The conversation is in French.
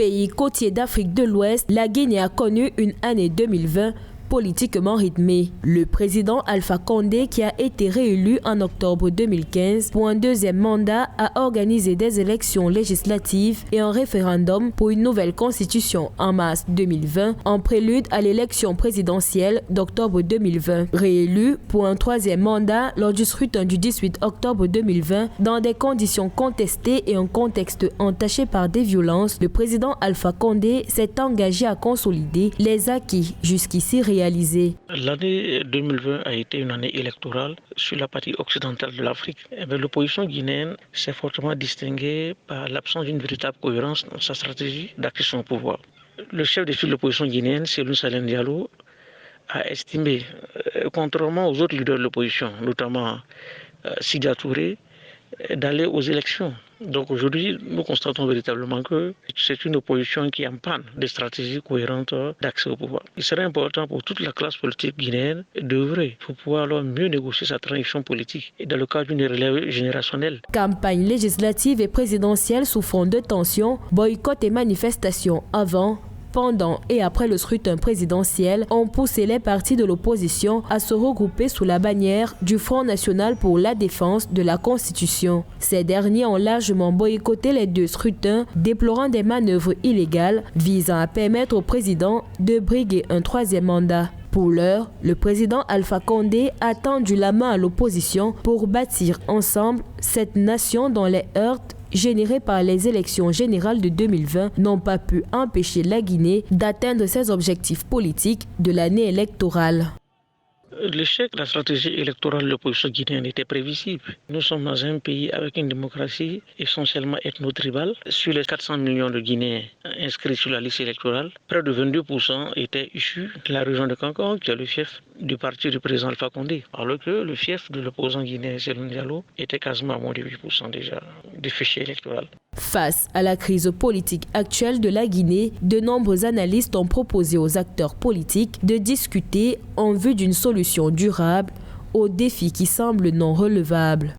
Pays côtier d'Afrique de l'Ouest, la Guinée a connu une année 2020 politiquement rythmée. Le président Alpha Condé, qui a été réélu en octobre 2015 pour un deuxième mandat, a organisé des élections législatives et un référendum pour une nouvelle constitution en mars 2020, en prélude à l'élection présidentielle d'octobre 2020. Réélu pour un troisième mandat lors du scrutin du 18 octobre 2020, dans des conditions contestées et un contexte entaché par des violences, le président Alpha Condé s'est engagé à consolider les acquis jusqu'ici réalisés. L'année 2020 a été une année électorale sur la partie occidentale de l'Afrique. L'opposition guinéenne s'est fortement distinguée par l'absence d'une véritable cohérence dans sa stratégie d'accession au pouvoir. Le chef de file de l'opposition guinéenne, Cellou Salin Diallo, a estimé, contrairement aux autres leaders de l'opposition, notamment Sidya Touré, d'aller aux élections. Donc aujourd'hui, nous constatons véritablement que c'est une opposition qui est en panne de stratégies cohérentes d'accès au pouvoir. Il serait important pour toute la classe politique guinéenne d'œuvrer pour pouvoir alors mieux négocier sa transition politique et dans le cadre d'une relève générationnelle. Campagne législative et présidentielle sous fond de tension, boycott et manifestations avant, pendant et après le scrutin présidentiel ont poussé les partis de l'opposition à se regrouper sous la bannière du Front national pour la défense de la Constitution. Ces derniers ont largement boycotté les deux scrutins, déplorant des manœuvres illégales visant à permettre au président de briguer un troisième mandat. Pour l'heure, le président Alpha Condé a tendu la main à l'opposition pour bâtir ensemble cette nation dont les heurts générés par les élections générales de 2020 n'ont pas pu empêcher la Guinée d'atteindre ses objectifs politiques de l'année électorale. L'échec de la stratégie électorale de l'opposition guinéenne était prévisible. Nous sommes dans un pays avec une démocratie essentiellement ethno-tribale. Sur les 400 millions de Guinéens inscrits sur la liste électorale, près de 22% étaient issus de la région de Kankan, qui est le fief du parti du président Alpha Condé, alors que le fief de l'opposant guinéen Cellou Diallo était quasiment à moins de 8% déjà du fichier électoral. Face à la crise politique actuelle de la Guinée, de nombreux analystes ont proposé aux acteurs politiques de discuter en vue d'une solution durable aux défis qui semblent non relevables.